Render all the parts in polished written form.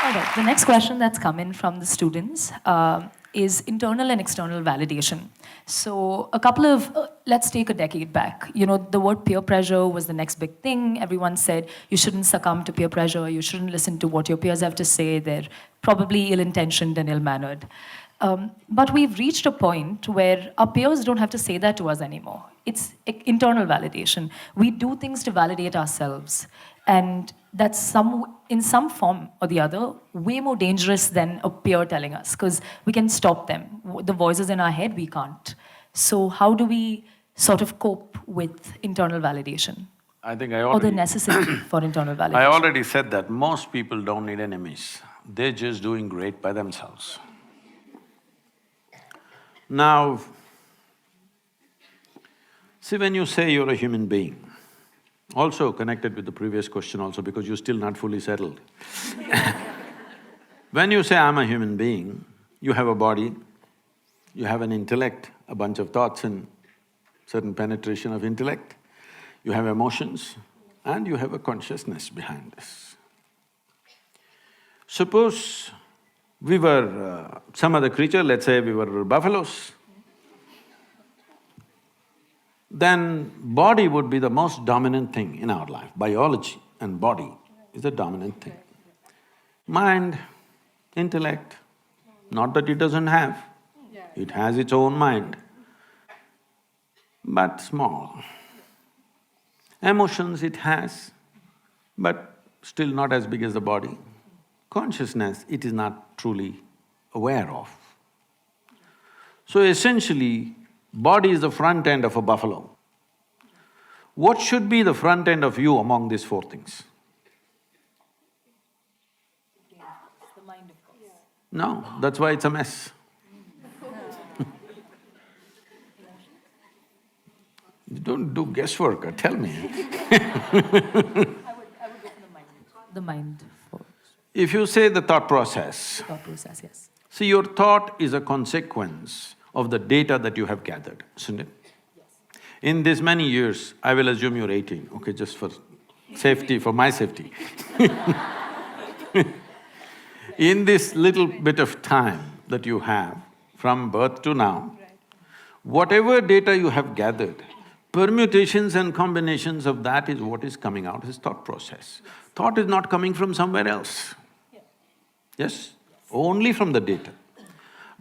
All right, the next question that's come in from the students is internal and external validation. So let's take a decade back. You know, the word peer pressure was the next big thing. Everyone said you shouldn't succumb to peer pressure, you shouldn't listen to what your peers have to say, they're probably ill-intentioned and ill-mannered. But we've reached a point where our peers don't have to say that to us anymore. It's internal validation. We do things to validate ourselves. And that's in some form or the other, way more dangerous than a peer telling us, because we can stop them. The voices in our head, we can't. So how do we sort of cope with internal validation? I think or the necessity for internal validation? I already said that most people don't need enemies. They're just doing great by themselves. Now, see, when you say you're a human being, also connected with the previous question also because you're still not fully settled. When you say, I'm a human being, you have a body, you have an intellect, a bunch of thoughts and certain penetration of intellect, you have emotions, and you have a consciousness behind this. Suppose we were some other creature, let's say we were buffaloes, then body would be the most dominant thing in our life. Biology and body is the dominant thing. Mind, intellect, not that it doesn't have, it has its own mind, but small. Emotions it has, but still not as big as the body. Consciousness it is not truly aware of. So essentially, body is the front end of a buffalo. What should be the front end of you among these four things? The mind, of course. No, that's why it's a mess. You don't do guesswork, tell me. I would go for the mind. The mind first. If you say the thought process… Thought process, yes. See, your thought is a consequence of the data that you have gathered, isn't it? Yes. In this many years, I will assume you're 18, okay, just for safety, for my safety. In this little bit of time that you have, from birth to now, whatever data you have gathered, permutations and combinations of that is what is coming out as thought process. Thought is not coming from somewhere else. Yes? Only from the data.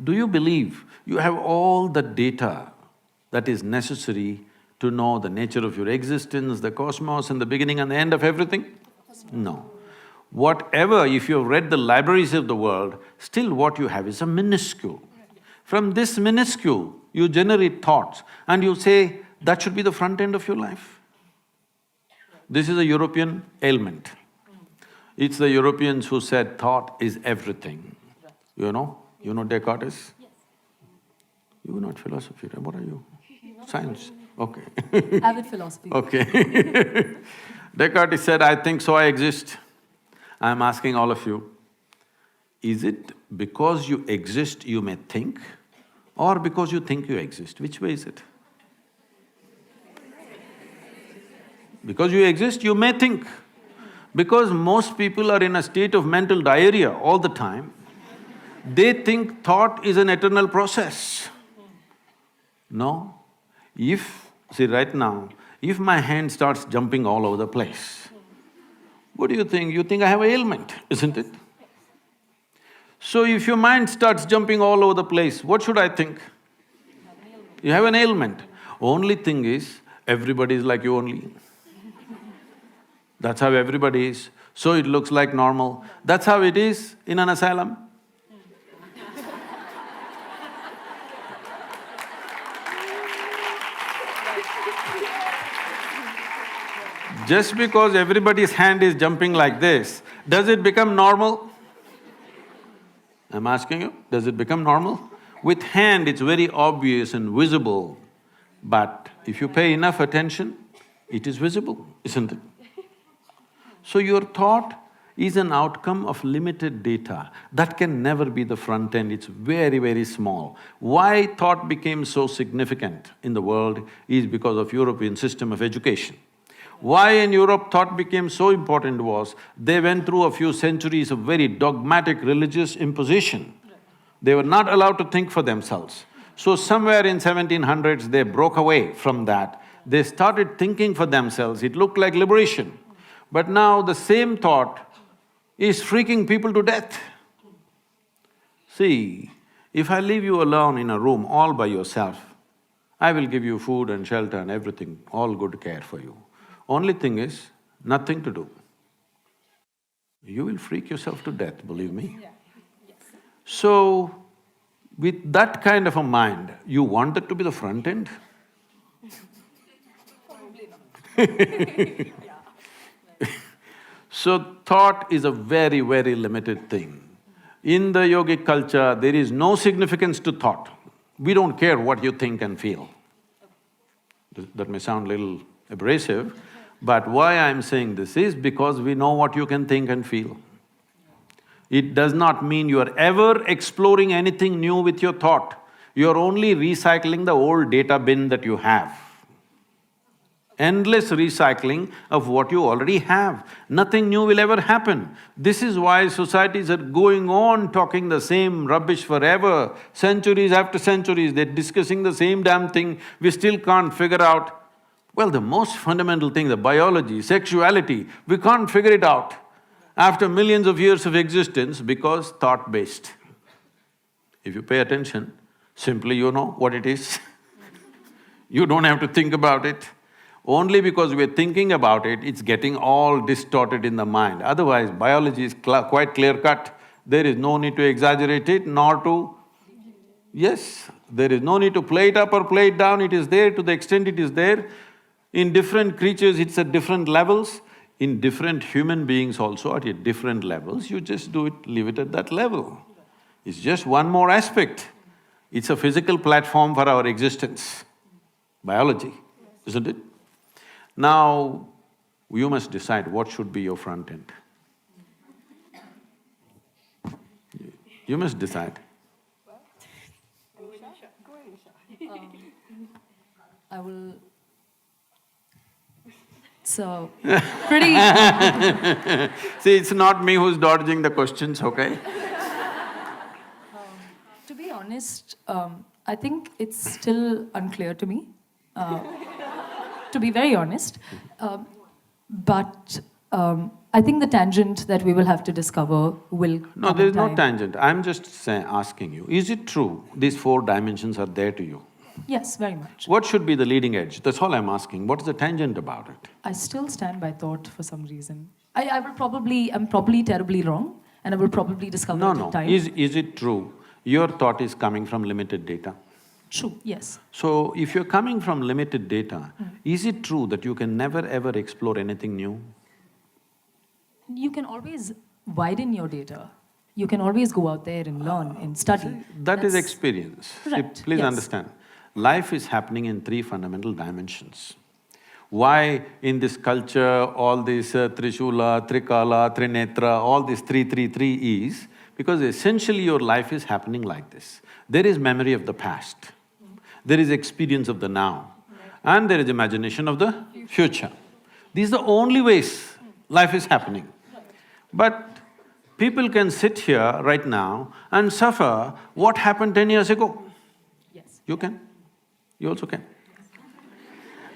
Do you believe you have all the data that is necessary to know the nature of your existence, the cosmos and the beginning and the end of everything? No. Whatever, if you've read the libraries of the world, still what you have is a minuscule. From this minuscule, you generate thoughts and you say, that should be the front end of your life. This is a European ailment. It's the Europeans who said thought is everything. You know Descartes? Yes. You are not philosophy, right? What are you? Science, okay. Avid philosophy. Okay. Descartes said, I think so I exist. I'm asking all of you, is it because you exist you may think, or because you think you exist? Which way is it? Because you exist, you may think. Because most people are in a state of mental diarrhea all the time, they think thought is an eternal process. No. See right now, if my hand starts jumping all over the place, what do you think? You think I have an ailment, isn't it? So if your mind starts jumping all over the place, what should I think? You have an ailment. Only thing is, everybody is like you only. That's how everybody is. So it looks like normal. That's how it is in an asylum. Just because everybody's hand is jumping like this, does it become normal? I'm asking you, does it become normal? With hand, it's very obvious and visible, but if you pay enough attention, it is visible, isn't it? So your thought is an outcome of limited data. That can never be the front end, it's very, very small. Why thought became so significant in the world is because of European system of education. Why in Europe thought became so important was, they went through a few centuries of very dogmatic religious imposition. They were not allowed to think for themselves. So somewhere in 1700s, they broke away from that. They started thinking for themselves, it looked like liberation. But now the same thought is freaking people to death. See, if I leave you alone in a room all by yourself, I will give you food and shelter and everything, all good care for you. Only thing is, nothing to do. You will freak yourself to death, believe me. So, with that kind of a mind, you want it to be the front end? So, thought is a very, very limited thing. In the yogic culture, there is no significance to thought. We don't care what you think and feel. That may sound a little abrasive, but why I'm saying this is because we know what you can think and feel. It does not mean you are ever exploring anything new with your thought. You're only recycling the old data bin that you have. Endless recycling of what you already have. Nothing new will ever happen. This is why societies are going on talking the same rubbish forever. Centuries after centuries, they're discussing the same damn thing. We still can't figure out, well, the most fundamental thing, the biology, sexuality, we can't figure it out after millions of years of existence because thought-based. If you pay attention, simply you know what it is. You don't have to think about it. Only because we're thinking about it, it's getting all distorted in the mind. Otherwise, biology is quite clear-cut. There is no need to exaggerate it, nor to… Yes, there is no need to play it up or play it down, it is there to the extent it is there. In different creatures, it's at different levels. In different human beings also at different levels, you just do it, leave it at that level. It's just one more aspect. It's a physical platform for our existence, biology, isn't it? Now, you must decide what should be your front end. You must decide. I will… So, pretty… See, it's not me who's dodging the questions, okay? To be honest, I think it's still unclear to me, to be very honest. But I think the tangent that we will have to discover will come No, there is in no time. tangent. I'm just asking you, is it true these four dimensions are there to you? Yes, very much. What should be the leading edge? That's all I'm asking. What is the tangent about it? I still stand by thought for some reason. I'm probably terribly wrong, and I will probably discover No, it in no. time. Is it true your thought is coming from limited data? True, yes. So, if you're coming from limited data, is it true that you can never ever explore anything new? You can always widen your data. You can always go out there and learn and study. That is That's experience. See, correct, please yes. understand, life is happening in three fundamental dimensions. Why in this culture all this Trishula, Trikala, Trinetra, all this three is, because essentially your life is happening like this. There is memory of the past, there is experience of the now, and there is imagination of the future. These are the only ways life is happening. But people can sit here right now and suffer what happened 10 years ago. Yes. You can, you also can.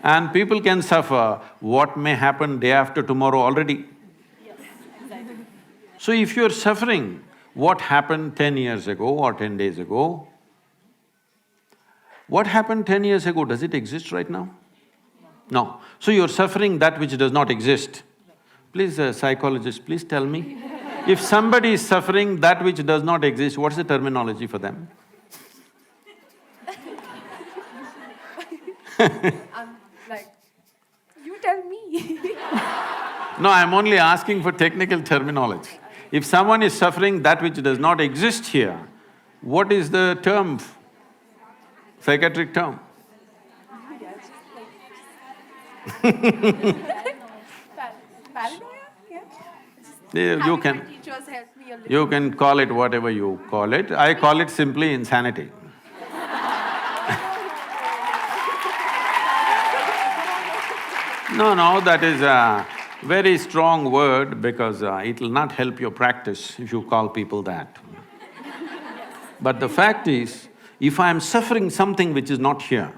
And people can suffer what may happen day after tomorrow already. Yes, exactly. So if you're suffering what happened 10 years ago or 10 days ago, what happened 10 years ago, does it exist right now? No. So you're suffering that which does not exist. Please, psychologist, please tell me, if somebody is suffering that which does not exist, what's the terminology for them? I'm like, you tell me. No, I'm only asking for technical terminology. If someone is suffering that which does not exist here, what is the term, psychiatric term? Paranoia? Yeah. You Having can… my teachers help me a little. You can call it whatever you call it. I call it simply insanity. No, that is a very strong word because it'll not help your practice if you call people that. But the fact is, if I'm suffering something which is not here,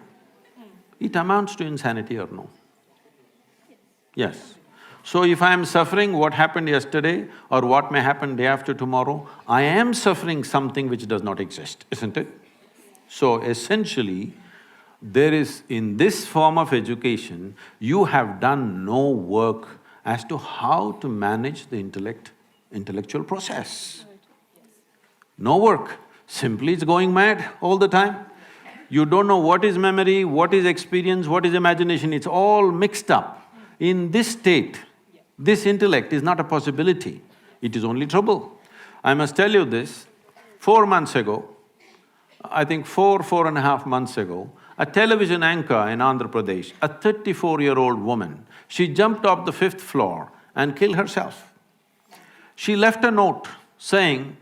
it amounts to insanity or no? Yes. So if I am suffering what happened yesterday or what may happen day after tomorrow, I am suffering something which does not exist, isn't it? So essentially, there is… in this form of education, you have done no work as to how to manage the intellectual process. No work, simply it's going mad all the time. You don't know what is memory, what is experience, what is imagination, it's all mixed up. In this state, this intellect is not a possibility, it is only trouble. I must tell you this, 4 months ago, I think 4.5 months ago, a television anchor in Andhra Pradesh, a 34-year-old woman, she jumped off the 5th floor and killed herself. She left a note saying,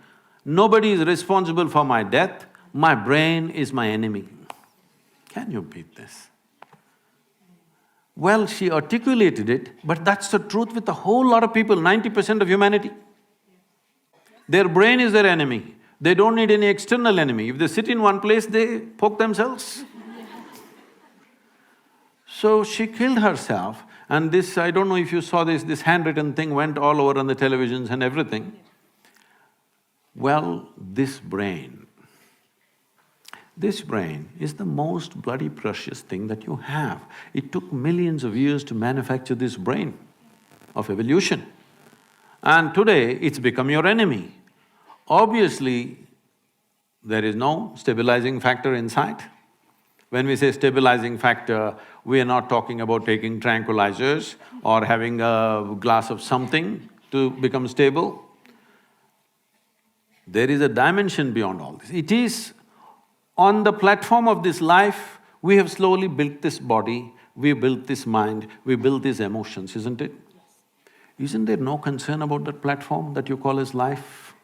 "Nobody is responsible for my death, my brain is my enemy." Can you beat this? Well, she articulated it, but that's the truth with a whole lot of people, 90% of humanity. Their brain is their enemy. They don't need any external enemy. If they sit in one place, they poke themselves. So she killed herself, and this… I don't know if you saw this handwritten thing went all over on the televisions and everything. Well, this brain is the most bloody precious thing that you have. It took millions of years to manufacture this brain of evolution. And today, it's become your enemy. Obviously, there is no stabilizing factor inside. When we say stabilizing factor, we are not talking about taking tranquilizers or having a glass of something to become stable. There is a dimension beyond all this. It is on the platform of this life, we have slowly built this body, we built this mind, we built these emotions, isn't it? Isn't there no concern about that platform that you call as life?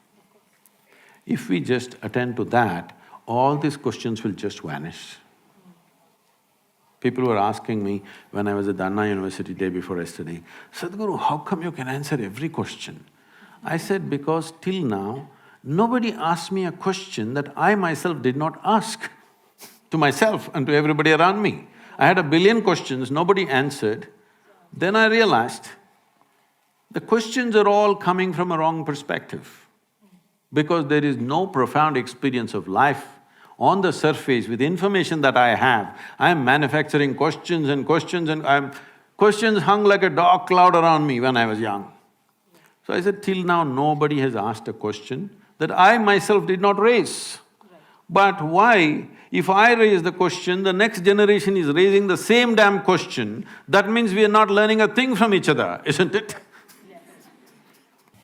If we just attend to that, all these questions will just vanish. People were asking me when I was at Anna University day before yesterday, "Sadhguru, how come you can answer every question?" I said, because till now, nobody asked me a question that I myself did not ask to myself and to everybody around me. I had a billion questions, nobody answered. Then I realized the questions are all coming from a wrong perspective. Because there is no profound experience of life on the surface with information that I have, I am manufacturing questions and questions hung like a dark cloud around me when I was young. So I said, till now nobody has asked a question that I myself did not raise. But why? If I raise the question, the next generation is raising the same damn question, that means we are not learning a thing from each other, isn't it?